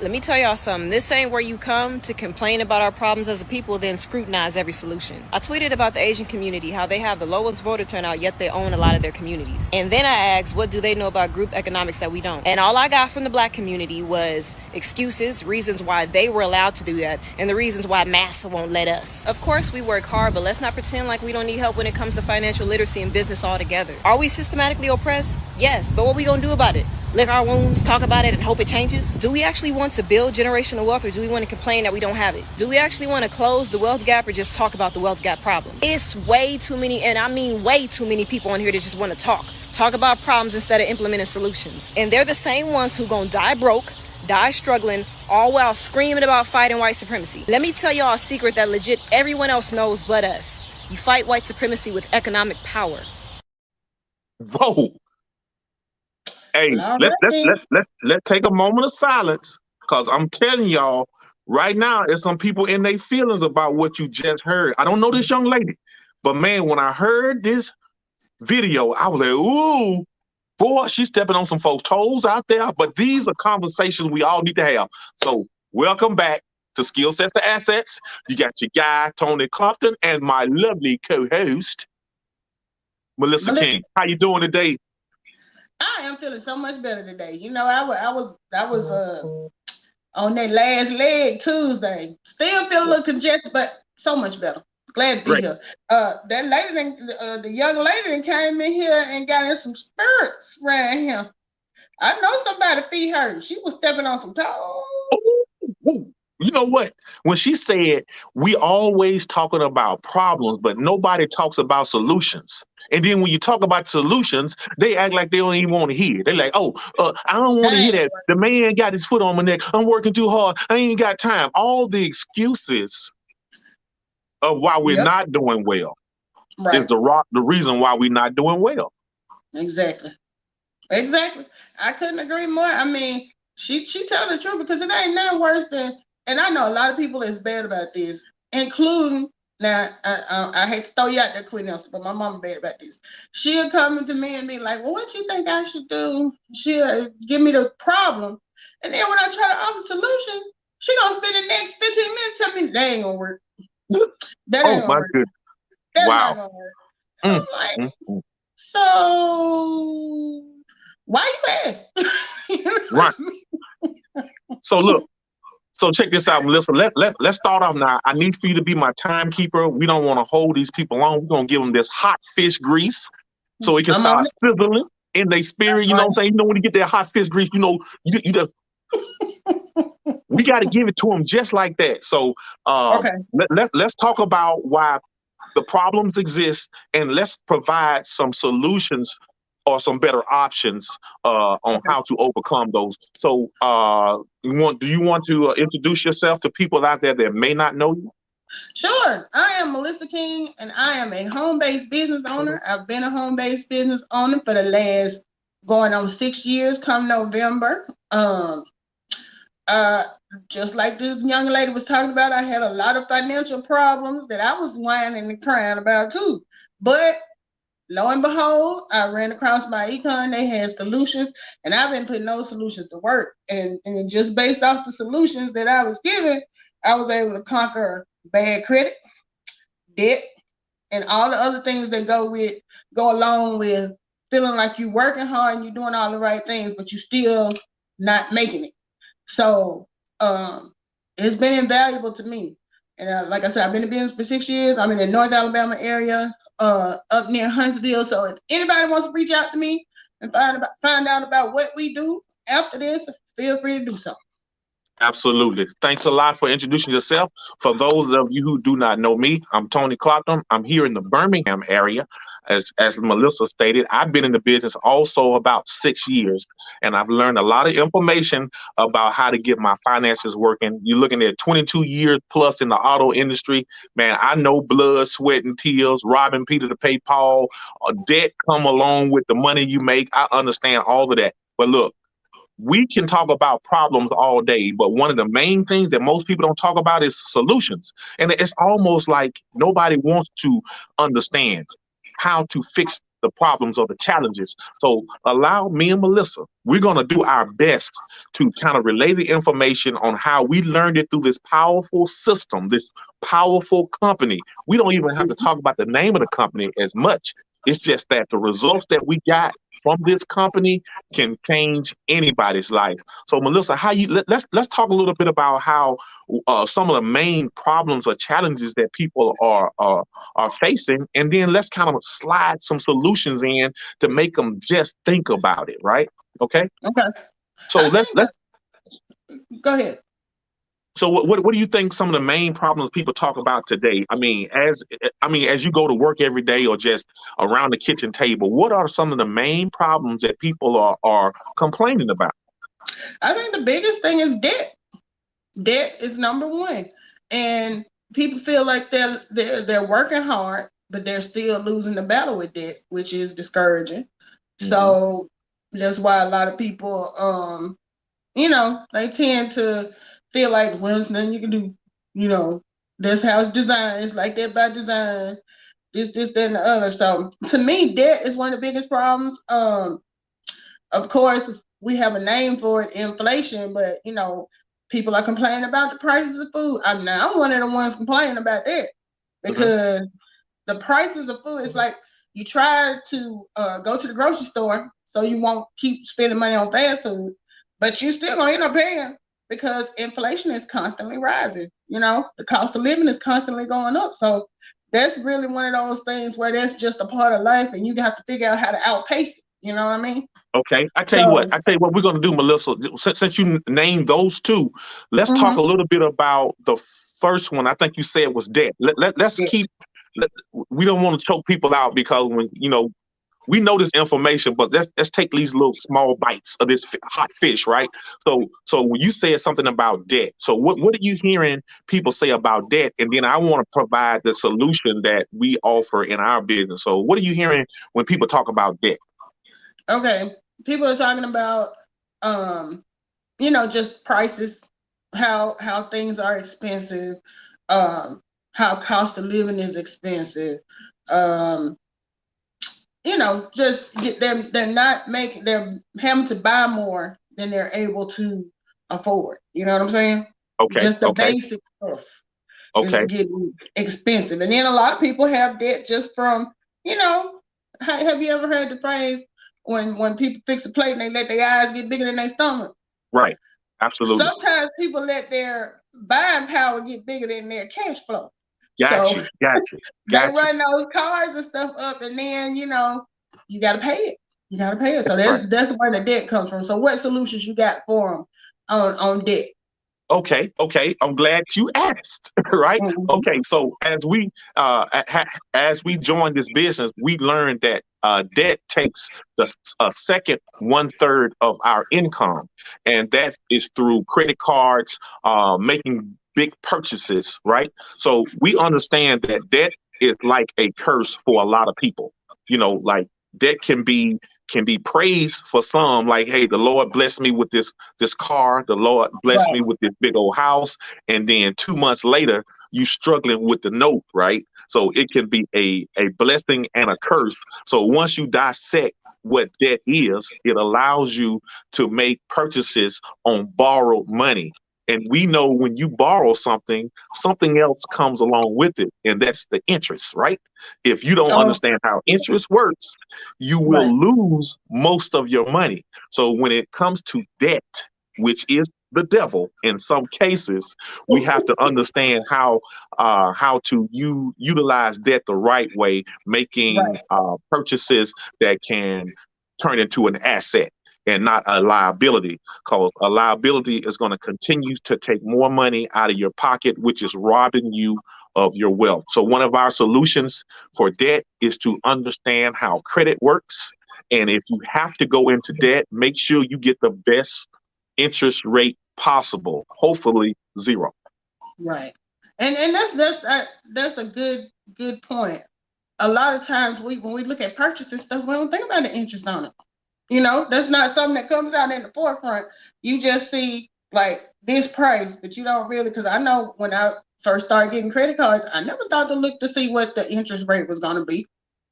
Let me tell y'all something. This ain't where you come to complain about our problems as a people, then scrutinize every solution. I tweeted about the Asian community, how they have the lowest voter turnout, yet they own a lot of their communities. And then I asked, what do they know about group economics that we don't? And all I got from the black community was excuses, reasons why they were allowed to do that, and the reasons why massa won't let us. Of course, we work hard, but let's not pretend like we don't need help when it comes to financial literacy and business altogether. Are we systematically oppressed? Yes, but what we gonna do about it? Lick our wounds, talk about it, and hope it changes? Do we actually want to build generational wealth, or do we want to complain that we don't have it? Do we actually want to close the wealth gap, or just talk about the wealth gap problem? It's way too many, and I mean way too many people on here that just want to talk about problems instead of implementing solutions. And they're the same ones who gonna die broke, die struggling, all while screaming about fighting white supremacy. Let me tell y'all a secret that legit everyone else knows but us. You fight white supremacy with economic power. Whoa. Hey, let's take a moment of silence, because I'm telling y'all right now, there's some people in their feelings about what you just heard. I don't know this young lady, but man, when I heard this video, I was like, ooh, boy, she's stepping on some folks' toes out there. But these are conversations we all need to have. So welcome back to Skill Sets to Assets. You got your guy, Tony Compton, and my lovely co-host, Melissa King. How you doing today? I am feeling so much better today. You know, I was on that last leg Tuesday. Still feel a little congested, but so much better. Glad to be here. That lady, the young lady that came in here and got in some spirits around here. I know somebody feet hurting. She was stepping on some toes. Ooh. You know what? When she said, we always talking about problems, but nobody talks about solutions. And then when you talk about solutions, they act like they don't even want to hear. They're like, oh, I don't want to hear that. The man got his foot on my neck. I'm working too hard. I ain't got time. All the excuses of why we're not doing well is the reason why we're not doing well. Exactly. I couldn't agree more. I mean, she telling the truth, because it ain't nothing worse than, and I know a lot of people is bad about this, including, now, I hate to throw you out there, Queen Elsa, but my mama bad about this. She'll come to me and be like, well, what you think I should do? She'll give me the problem. And then when I try to offer solution, she gonna spend the next 15 minutes telling me that ain't gonna work. That ain't gonna work. That's not gonna work. I'm like, so why you ask? You know right. So look. So check this out, Melissa. Let's start off now. I need for you to be my timekeeper. We don't want to hold these people on. We're going to give them this hot fish grease so it can start sizzling in their spirit. You know what I'm saying? You know, when you get that hot fish grease, you know, we got to give it to them just like that. So let's talk about why the problems exist, and let's provide some solutions or some better options on how to overcome those. So do you want to introduce yourself to people out there that may not know you? Sure. I am Melissa King, and I am a home-based business owner. I've been a home-based business owner for the last going on 6 years come November. Just like this young lady was talking about, I had a lot of financial problems that I was whining and crying about too. But lo and behold, I ran across my econ. They had solutions, and I've been putting those solutions to work. And just based off the solutions that I was given, I was able to conquer bad credit, debt, and all the other things that go along with feeling like you're working hard and you're doing all the right things, but you're still not making it. So it's been invaluable to me. And like I said, I've been in business for 6 years. I'm in the North Alabama area, up near Huntsville. So if anybody wants to reach out to me and find out about what we do after this, feel free to do so. Absolutely. Thanks a lot for introducing yourself. For those of you who do not know me, I'm Tony Compton. I'm here in the Birmingham area. As Melissa stated, I've been in the business also about 6 years, and I've learned a lot of information about how to get my finances working. You're looking at 22 years plus in the auto industry. Man, I know blood, sweat, and tears, robbing Peter to pay Paul, debt come along with the money you make. I understand all of that. But look, we can talk about problems all day, but one of the main things that most people don't talk about is solutions. And it's almost like nobody wants to understand how to fix the problems or the challenges. So allow me and Melissa, we're going to do our best to kind of relay the information on how we learned it through this powerful system, this powerful company. We don't even have to talk about the name of the company as much. It's just that the results that we got from this company can change anybody's life. So, Melissa, let's talk a little bit about how some of the main problems or challenges that people are facing, and then let's kind of slide some solutions in to make them just think about it, right? Okay. Okay. So let's go ahead. So what do you think some of the main problems people talk about today? As you go to work every day or just around the kitchen table, what are some of the main problems that people are complaining about? I think the biggest thing is debt. Debt is number one, and people feel like they're working hard, but they're still losing the battle with debt, which is discouraging. Mm-hmm. So that's why a lot of people, they tend to feel like, well, there's nothing you can do. That's how it's designed. It's like that by design. This, that, and the other. So to me, debt is one of the biggest problems. Of course, we have a name for it, inflation, but people are complaining about the prices of food. I'm one of the ones complaining about that because the prices of food is like you try to go to the grocery store so you won't keep spending money on fast food, but you still gonna end up paying because inflation is constantly rising. The cost of living is constantly going up. So that's really one of those things where that's just a part of life, and you have to figure out how to outpace it. You know what I mean? Okay. I tell you what we're going to do, Melissa, since you named those two, let's talk a little bit about the first one. I think you said was debt. Let's we don't want to choke people out because we know this information, but let's take these little small bites of this hot fish, right? So when you said something about debt, so what are you hearing people say about debt? And then I want to provide the solution that we offer in our business. So what are you hearing when people talk about debt? Okay, people are talking about, just prices, how things are expensive, how cost of living is expensive. Just get them. They're having to buy more than they're able to afford. You know what I'm saying? Okay. Just the basic stuff is getting expensive, and then a lot of people have debt just from, have you ever heard the phrase? When people fix a plate and they let their eyes get bigger than their stomach. Right. Absolutely. Sometimes people let their buying power get bigger than their cash flow. Gotcha. They run those cars and stuff up, and then you got to pay it. You got to pay it. So that's where the debt comes from. So what solutions you got for them on debt? Okay. I'm glad you asked. Right. Mm-hmm. Okay. So as we joined this business, we learned that debt takes the second 1/3 of our income, and that is through credit cards, making big purchases. Right. So we understand that debt is like a curse for a lot of people. Like debt can be praised for some, like, hey, the Lord blessed me with this car, the Lord blessed me with this big old house, and then 2 months later you struggling with the note, right? So it can be a blessing and a curse. So once you dissect what debt is, it allows you to make purchases on borrowed money. And we know when you borrow something else comes along with it, and that's the interest, right? If you don't understand how interest works, you will lose most of your money. So when it comes to debt, which is the devil in some cases, we have to understand how to utilize debt the right way, making purchases that can turn into an asset and not a liability, because a liability is going to continue to take more money out of your pocket, which is robbing you of your wealth. So one of our solutions for debt is to understand how credit works. And if you have to go into debt, make sure you get the best interest rate possible, hopefully 0. Right. And that's a good point. A lot of times when we look at purchasing stuff, we don't think about the interest on it. That's not something that comes out in the forefront. You just see like this price, but you don't really, because I know when I first started getting credit cards, I never thought to look to see what the interest rate was going to be.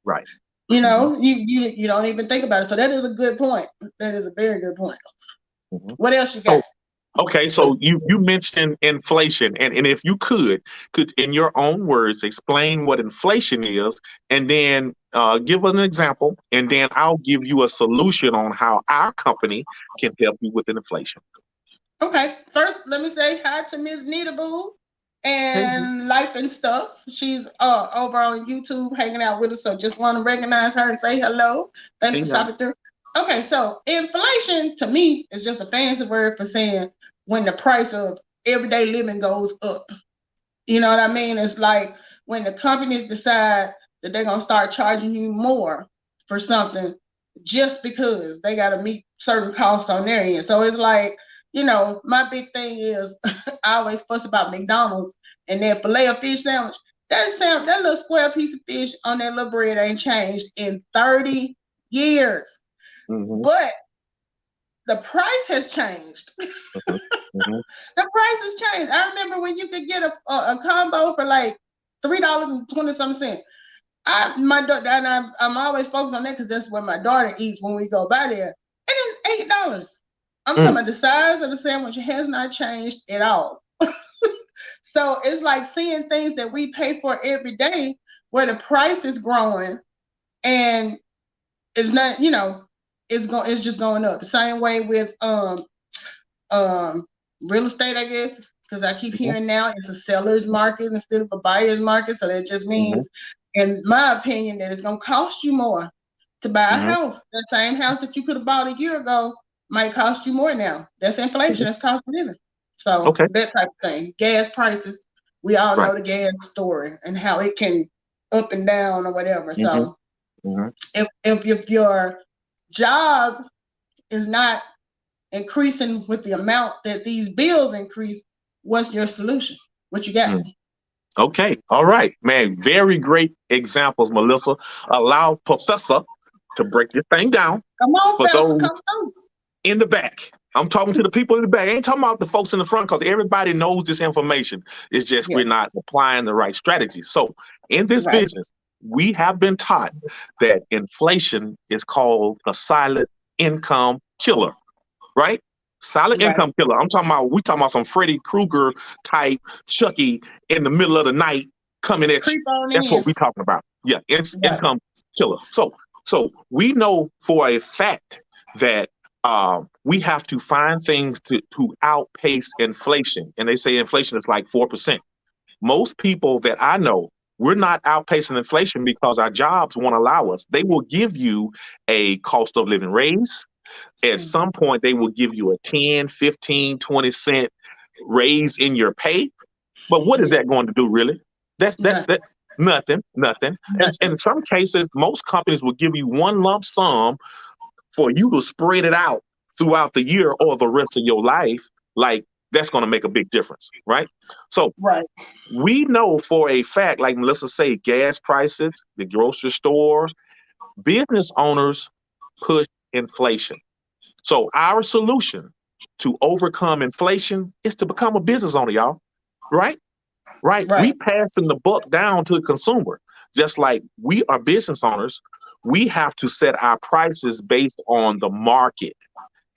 Right. You know, you don't even think about it. So that is a good point. That is a very good point. What else you got? Okay, so you mentioned inflation, and if you could in your own words explain what inflation is, and then give an example, and then I'll give you a solution on how our company can help you with inflation. Okay, first let me say hi to Ms. Nita Boo and Life and Stuff. She's over on YouTube hanging out with us, so just want to recognize her and say hello. Thanks for stopping through. Okay, so inflation to me is just a fancy word for saying when the price of everyday living goes up. You know what I mean? It's like when the companies decide that they're gonna start charging you more for something just because they gotta meet certain costs on their end. So it's like, you know, my big thing is I always fuss about McDonald's and their Filet-O-Fish sandwich. That little square piece of fish on that little bread ain't changed in 30 years. But the price has changed. The price has changed. I remember when you could get a combo for like $3.20-something. My daughter and I'm always focused on that because that's what my daughter eats when we go by there. And it's $8. I'm talking about the size of the sandwich has not changed at all. So it's like seeing things that we pay for every day where the price is growing and it's not, you know, it's just going up. The same way with real estate, I guess, because I keep hearing now it's a seller's market instead of a buyer's market. So that just means, in my opinion, that it's gonna cost you more to buy a house. That same house that you could have bought a year ago might cost you more now. That's inflation. That's cost of living. So that type of thing. Gas prices. We all know the gas story and how it can up and down or whatever. So if your job is not increasing with the amount that these bills increase, what's your solution? What you got? Okay. All right, man. Very great examples, Melissa. Allow Professor to break this thing down. Come on, for those come on. In the back. I'm talking to the people in the back. I ain't talking about the folks in the front because everybody knows this information. It's just we're not applying the right strategies. So in this business, we have been taught that inflation is called a silent income killer, right? Silent income killer. We talking about some Freddy Krueger type Chucky in the middle of the night coming at you. That's what we're talking about. Yeah, income killer. So we know for a fact that we have to find things to outpace inflation. And they say inflation is like 4%. Most people that I know, we're not outpacing inflation because our jobs won't allow us. They will give you a cost of living raise. At some point, they will give you a 10, 15, 20 cent raise in your pay. But what is that going to do, really? That's nothing. And in some cases, most companies will give you one lump sum for you to spread it out throughout the year or the rest of your life. Like, that's going to make a big difference, right? So we know for a fact, like Melissa say, gas prices, the grocery store, business owners push inflation. So our solution to overcome inflation is to become a business owner, y'all. Right? We passing the buck down to the consumer. Just like we are business owners, we have to set our prices based on the market.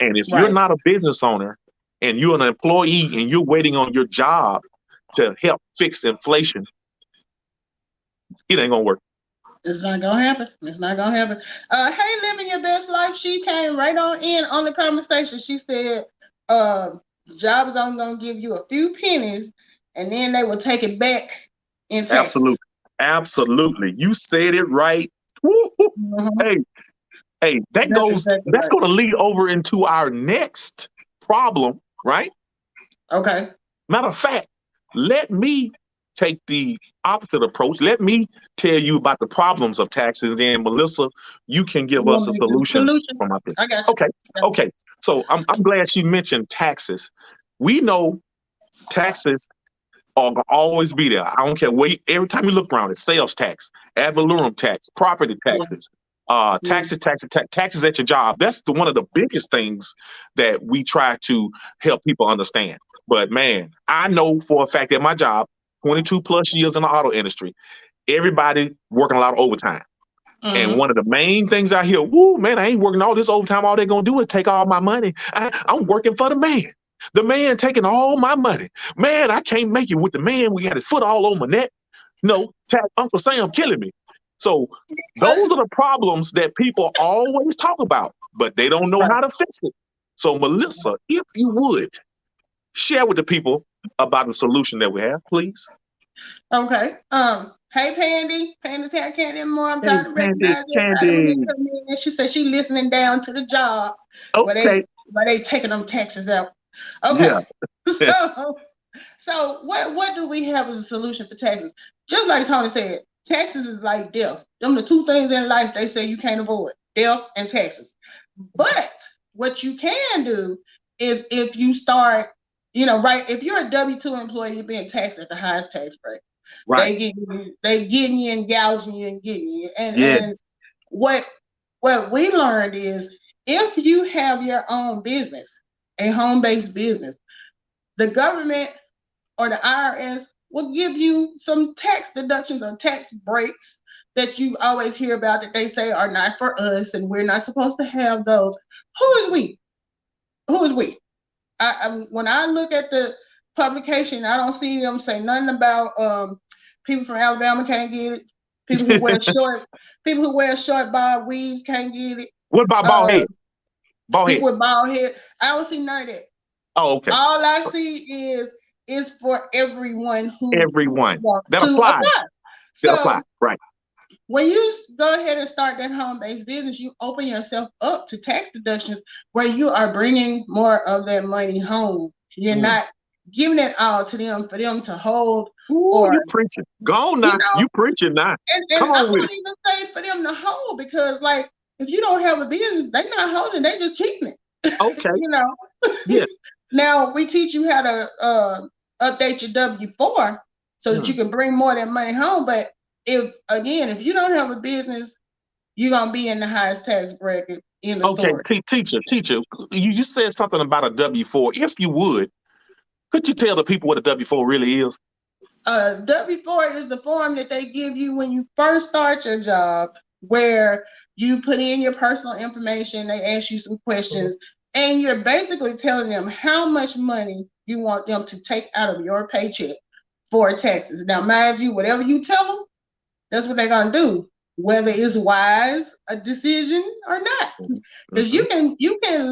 And if you're not a business owner and you're an employee and you're waiting on your job to help fix inflation, it ain't gonna work. It's not gonna happen. It's not gonna happen. Hey, living your best life. She came right on in on the conversation. She said, the job is only gonna give you a few pennies, and then they will take it back in taxes. Absolutely. You said it right. Hey, that's going to lead over into our next problem, right? Okay. Matter of fact, let me take the opposite approach. Let me tell you about the problems of taxes, and Melissa, you can give us a solution. From my I got you. Okay. So I'm glad she mentioned taxes. We know taxes are going to always be there. I don't care. Every time you look around, it's sales tax, ad valorem tax, property taxes. Taxes at your job. That's one of the biggest things that we try to help people understand. But man, I know for a fact that my job, 22 plus years in the auto industry, everybody working a lot of overtime. And one of the main things I hear, woo, man, I ain't working all this overtime. All they're going to do is take all my money. I'm working for the man. The man taking all my money. Man, I can't make it with the man. We got his foot all over my neck. No, Uncle Sam killing me. So those are the problems that people always talk about, but they don't know how to fix it. So Melissa, if you would, share with the people about the solution that we have, please. Okay. Hey, Pandy Tap Candy, Mom. I'm trying to recognize Candy. She said she listening down to the job. Okay. Where they taking them taxes out. Okay. Yeah. So what do we have as a solution for taxes? Just like Tony said, taxes is like death. Them the two things in life they say you can't avoid: death and taxes. But what you can do is if you start, if you're a W-2 employee, you're being taxed at the highest tax rate. Right. They getting you and gouging you and getting you. And what we learned is if you have your own business, a home-based business, the government or the IRS will give you some tax deductions or tax breaks that you always hear about that they say are not for us and we're not supposed to have those. Who is we? When I look at the publication, I don't see them say nothing about people from Alabama can't get it. People who wear short bob weaves can't get it. What about bald head? People with bald head. I don't see none of that. Oh, okay. All I see is for everyone that applies. So apply. Right. When you go ahead and start that home-based business, you open yourself up to tax deductions where you are bringing more of that money home. You're not giving it all to them for them to hold. You're preaching. Go on now. You preaching now. And Come on I with wouldn't it. even say for them to hold because, like, if you don't have a business, they're not holding. They just keeping it. Okay. Yeah. Now we teach you how to update your W-4 so that you can bring more of that money home. But if you don't have a business, you're gonna be in the highest tax bracket in the story. Teacher, you said something about a W-4. If you would, could you tell the people what a W-4 really is? W-4 is the form that they give you when you first start your job, where you put in your personal information. They ask you some questions, and you're basically telling them how much money you want them to take out of your paycheck for taxes. Now, mind you, whatever you tell them, that's what they're gonna do, whether it's wise a decision or not. Because you can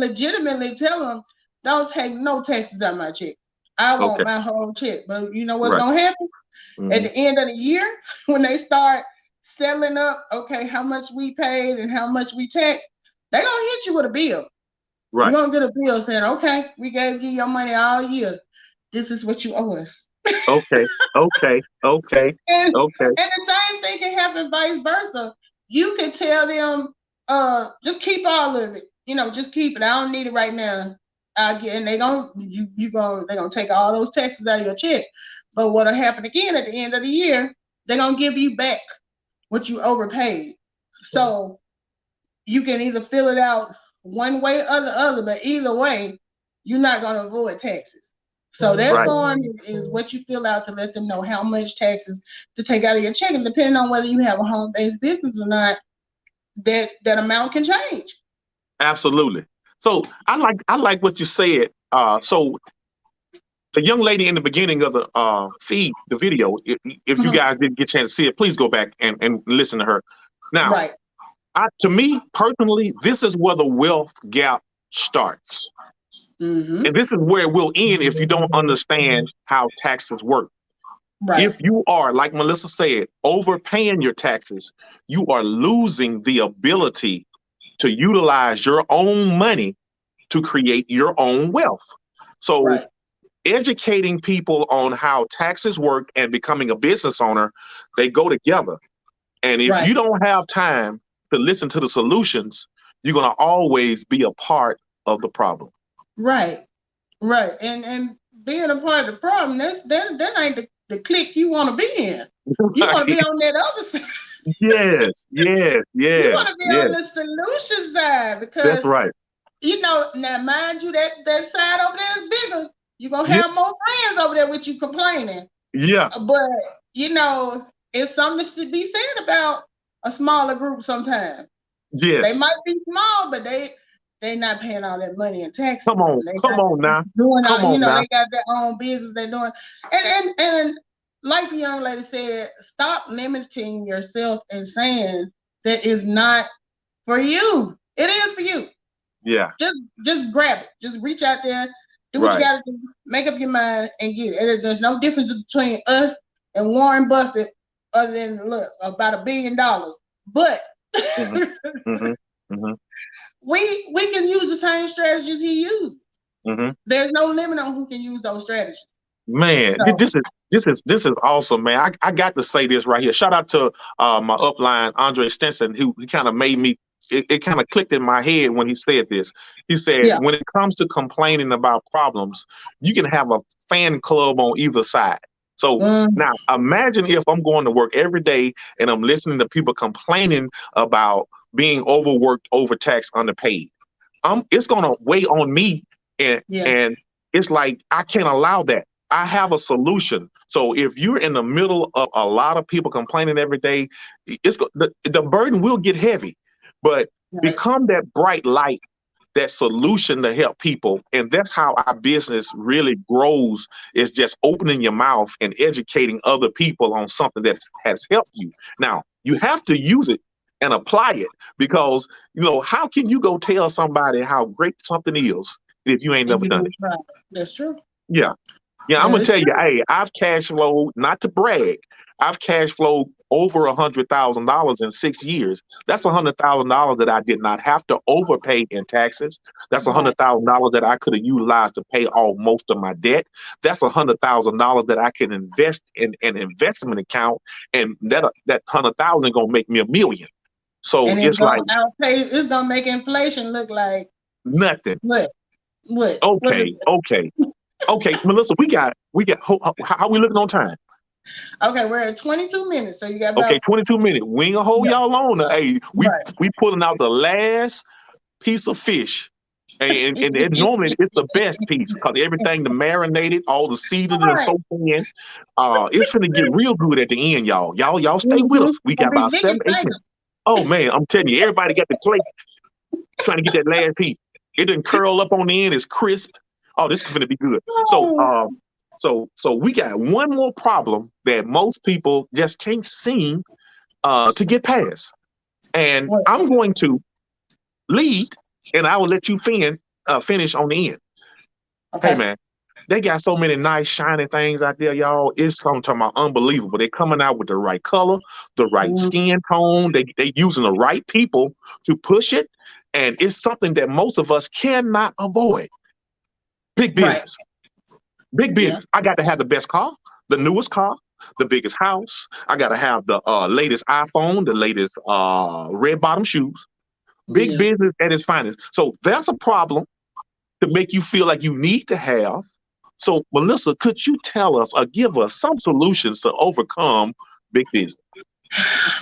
legitimately tell them, don't take no taxes out of my check. I want my whole check. But you know what's gonna happen? At the end of the year, when they start settling up, okay, how much we paid and how much we taxed, they're gonna hit you with a bill. Right. You're gonna get a bill saying, okay, we gave you your money all year. This is what you owe us. Okay. And the same thing can happen vice versa. You can tell them, just keep all of it. Just keep it. I don't need it right now. And they're gonna take all those taxes out of your check. But what'll happen again at the end of the year, they're gonna give you back what you overpaid. So you can either fill it out one way or the other, but either way, you're not gonna avoid taxes. So that form is what you fill out to let them know how much taxes to take out of your check. And depending on whether you have a home-based business or not, that amount can change. Absolutely. So I like what you said. So the young lady in the beginning of the feed, the video, if you guys didn't get a chance to see it, please go back and listen to her. Now, to me personally, this is where the wealth gap starts. And this is where it will end if you don't understand how taxes work. Right. If you are, like Melissa said, overpaying your taxes, you are losing the ability to utilize your own money to create your own wealth. So educating people on how taxes work and becoming a business owner, they go together. And if you don't have time to listen to the solutions, you're going to always be a part of the problem. Right. And being a part of the problem, that ain't the clique you want to be in. You want to be on that other side. Yes. You want to be on the solution side because that's right. Now mind you, that side over there is bigger. You're gonna have more friends over there with you complaining. Yeah. But it's something to be said about a smaller group sometimes. Yes. They might be small, but they not paying all that money in taxes. Come on now. Doing Come all, on now. they got their own business they're doing. And like the young lady said, stop limiting yourself and saying that is not for you. It is for you. Yeah. Just grab it. Just reach out there, do what you gotta do, make up your mind and get it. There's no difference between us and Warren Buffett other than about $1 billion. But we can use the same strategies he uses. There's no limit on who can use those strategies. Man, so, this is awesome, man. I got to say this right here. Shout out to my upline Andre Stinson, who kind of made me. It kind of clicked in my head when he said this. He said, when it comes to complaining about problems, you can have a fan club on either side. So now imagine if I'm going to work every day and I'm listening to people complaining about being overworked, overtaxed, underpaid. It's going to weigh on me. And it's like, I can't allow that. I have a solution. So if you're in the middle of a lot of people complaining every day, the burden will get heavy. But become that bright light, that solution to help people. And that's how our business really grows, is just opening your mouth and educating other people on something that has helped you. Now, you have to use it and apply it, because, how can you go tell somebody how great something is if you ain't never done it? That's true. Yeah. I'm going to tell you, hey, I've cash flowed, not to brag, I've cash flowed over $100,000 in 6 years. That's $100,000 that I did not have to overpay in taxes. That's $100,000 that I could have utilized to pay off most of my debt. That's $100,000 that I can invest in an investment account, and that $100,000 gonna make me $1 million. So it's like it's gonna make inflation look like nothing. What? Okay, Melissa, we got. How we looking on time? Okay, we're at 22 minutes, so you got about 22 minutes. We ain't gonna hold y'all on. Hey, we pulling out the last piece of fish, and normally it's the best piece, because everything the marinated, all the seasoning and so in. It's gonna get real good at the end, y'all. Y'all stay with us. We got about 7, 8 minutes. Oh man, I'm telling you, everybody got the plate trying to get that last piece. It didn't curl up on the end. It's crisp. Oh, this is gonna be good. So we got one more problem that most people just can't seem to get past. And I'm going to lead, and I will let you finish on the end. Okay. Hey, man, they got so many nice, shiny things out there, y'all. It's something about unbelievable. They're coming out with the right color, the right skin tone. They using the right people to push it. And it's something that most of us cannot avoid. Big business. Big business. I got to have the best car, the newest car, the biggest house. I got to have the latest iPhone, the latest red bottom shoes. Big business at its finest. So that's a problem to make you feel like you need to have. So, Melissa, could you tell us or give us some solutions to overcome big business?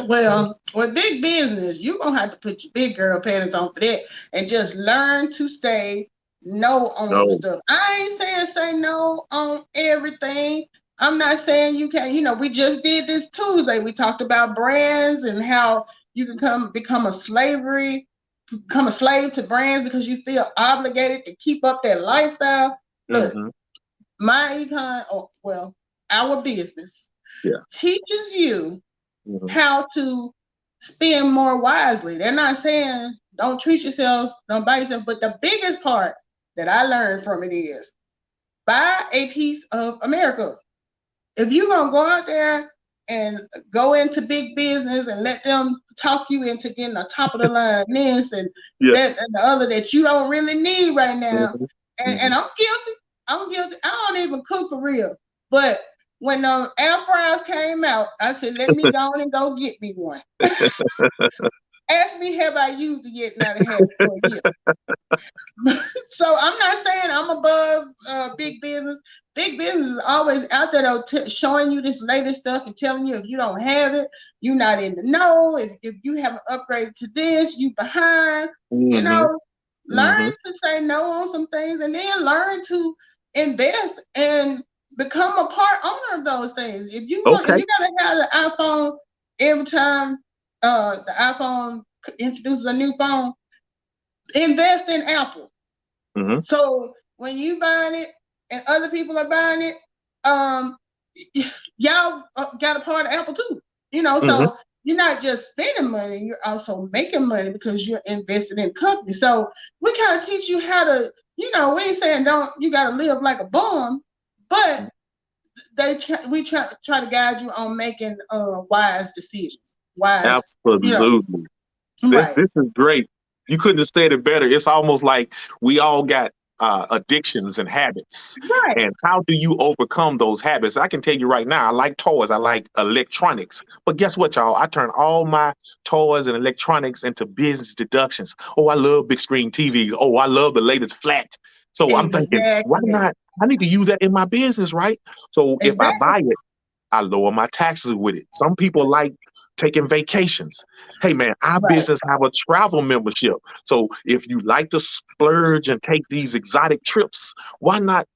Well, with big business, you're going to have to put your big girl panties on for that and just learn to say no on some stuff. I ain't saying say no on everything. I'm not saying you can't, we just did this Tuesday. We talked about brands and how you can become a slave to brands because you feel obligated to keep up that lifestyle. Look, my econ, our business teaches you how to spend more wisely. They're not saying don't treat yourself, don't buy yourself, but the biggest part that I learned from it is buy a piece of America. If you're going to go out there and go into big business and let them talk you into getting a top of the line this and that and the other that you don't really need right now. And I'm guilty. I don't even cook for real. But when the air fryers came out, I said, let me go on and go get me one. Ask me, have I used it yet? Not had it for a year. So I'm not saying I'm above big business. Big business is always out there though, showing you this latest stuff and telling you if you don't have it, you're not in the know. If you haven't upgraded to this, you behind. Learn to say no on some things, and then learn to invest and become a part owner of those things. If you want, if you gotta have an iPhone every time the iPhone introduces a new phone, invest in Apple. Mhm. So when you buying it and other people are buying it, y'all got a part of Apple too. Mhm. So you're not just spending money, you're also making money because you're invested in company. So we kind of teach you how to, we ain't saying you got to live like a bum, but we try to guide you on making wise decisions. Absolutely. Right. This is great. You couldn't have said it better. It's almost like we all got addictions and habits. Right. And how do you overcome those habits? I can tell you right now, I like toys, I like electronics. But guess what, y'all? I turn all my toys and electronics into business deductions. Oh, I love big screen TVs. Oh, I love the latest flat. So I'm thinking, why Exactly. not? I need to use that in my business, right? So if I Exactly. buy it, I lower my taxes with it. Some people like taking vacations. Hey man, our Right. business have a travel membership. So if you like to splurge and take these exotic trips, why not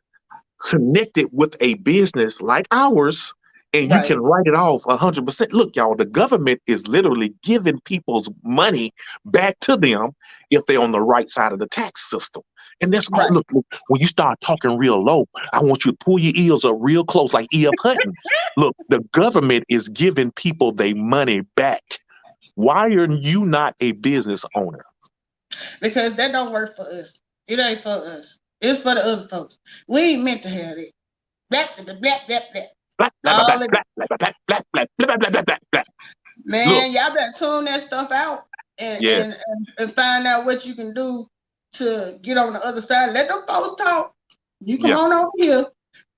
connect it with a business like ours? And you Right. can write it off 100%. Look, y'all, the government is literally giving people's money back to them if they're on the right side of the tax system. And that's all. Right. Look, when you start talking real low, I want you to pull your ears up real close, like E.F. Hutton. Look, the government is giving people their money back. Why are you not a business owner? Because that don't work for us. It ain't for us. It's for the other folks. We ain't meant to have it. Black, black, black, black, black. Black, black, All black, of it. black, black, black, black, black, black, black, black, black, black. Man, Look, y'all better tune that stuff out and, yes, and find out what you can do to get on the other side. Let them folks talk. You come yeah, on over here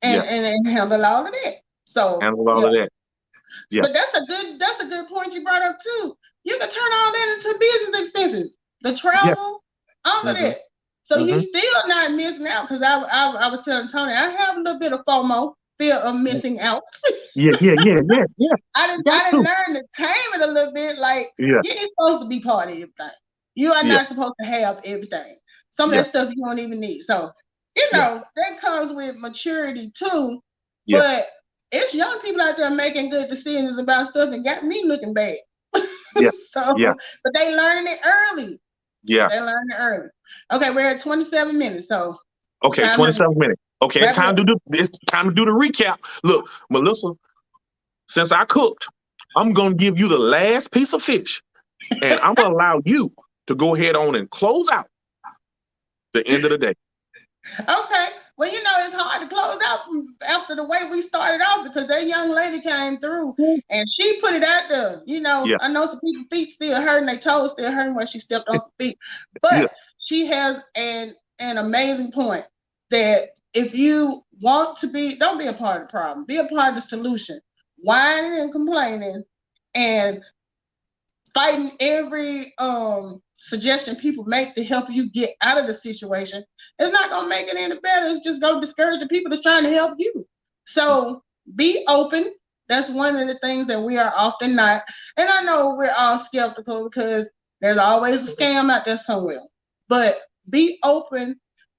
yeah, and handle all of that. So handle all of that. Yeah. But that's a good point you brought up too. You can turn all that into business expenses. The travel, all of Mhm. that. So you Mhm. still not missing out because I was telling Tony I have a little bit of FOMO, fear of missing out. Yeah, yeah, yeah, yeah, yeah. I Got didn't to. learn to tame it a little bit. Like Yeah, you ain't supposed to be part of everything. You are yeah, not supposed to have everything. Some of yeah, that stuff you don't even need. So yeah, that comes with maturity too. yeah, But it's young people out there making good decisions about stuff and got me looking bad. yeah, So, yeah, but they learning it early. yeah. They learning it early. Okay, we're at 27 minutes. So Okay, time to 27 minutes. Okay, wrap it up. it's time to do the recap. Look, Melissa, since I cooked, I'm gonna give you the last piece of fish, and I'm gonna allow you to go ahead on and close out the end of the day. Okay. Well, it's hard to close out from after the way we started off because that young lady came through and she put it out there. Yeah, I know some people's feet still hurting, their toes still hurting when she stepped on some feet. yeah, But she has an amazing point that if you want to don't be a part of the problem, be a part of the solution. Whining and complaining and fighting every suggestion people make to help you get out of the situation, it's not going to make it any better. It's just going to discourage the people that's trying to help you. So be open. That's one of the things that we are often not. And I know we're all skeptical because there's always a scam out there somewhere. But be open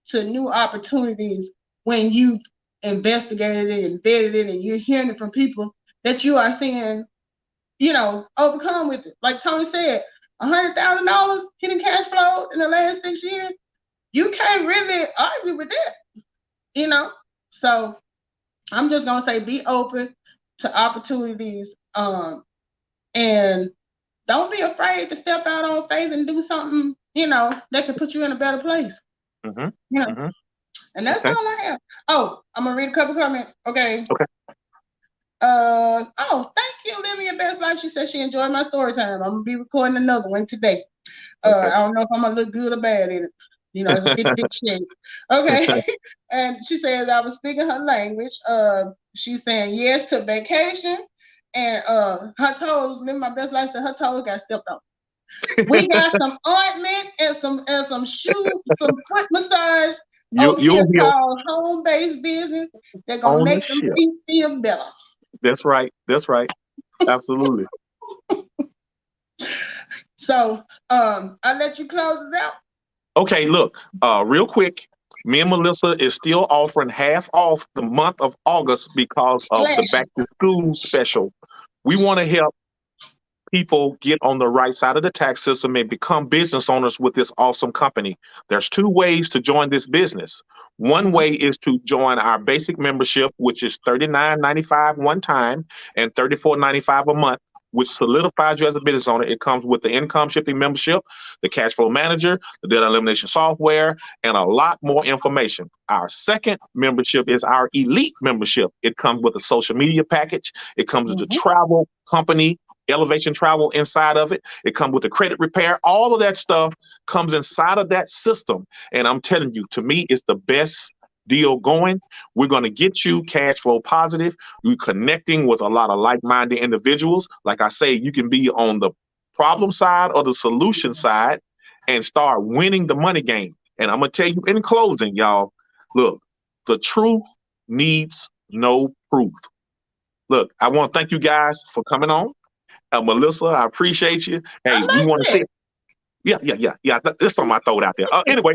to new opportunities when you've investigated it, embedded it, and you're hearing it from people that you are seeing overcome with it. Like Tony said, $100,000 hitting cash flow in the last 6 years. You can't really argue with that, So I'm just gonna say, be open to opportunities, and don't be afraid to step out on faith and do something, that could put you in a better place. mm-hmm. Mm-hmm. And that's Okay. all I have. Oh, I'm gonna read a couple comments. Okay. Okay. Thank you, living your best life. She said she enjoyed my story time. I'm gonna be recording another one today. Okay. I don't know if I'm gonna look good or bad in it. It's a 50 shade. Okay. And she says I was speaking her language. She's saying yes to vacation. And her toes, living my best life, said her toes got stepped on. We got some ointment and some shoe, some foot massage over here called home-based business. They're gonna make them feet feel better. That's right. That's right. Absolutely. So I'll let you close us out. Okay, look, real quick. Me and Melissa is still offering half off the month of August because of the back to school special. We want to help people get on the right side of the tax system and become business owners with this awesome company. There's two ways to join this business. One way is to join our basic membership, which is $39.95 one time and $34.95 a month, which solidifies you as a business owner. It comes with the income shifting membership, the cash flow manager, the debt elimination software, and a lot more information. Our second membership is our elite membership. It comes with a social media package. It comes with the travel company, Elevation Travel inside of it. It comes with the credit repair. All of that stuff comes inside of that system. And I'm telling you, to me, it's the best deal going. We're going to get you cash flow positive. You're connecting with a lot of like-minded individuals. Like I say, you can be on the problem side or the solution side and start winning the money game. And I'm going to tell you in closing, y'all, look, the truth needs no proof. Look, I want to thank you guys for coming on. Melissa, I appreciate you. Hey, we want to see. Yeah. That's something I throw out there. Anyway,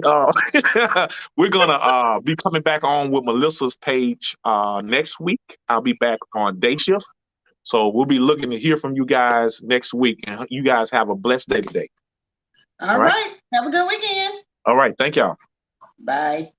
we're gonna be coming back on with Melissa's page next week. I'll be back on day shift, so we'll be looking to hear from you guys next week. And you guys have a blessed day today. All right. Have a good weekend. All right. Thank y'all. Bye.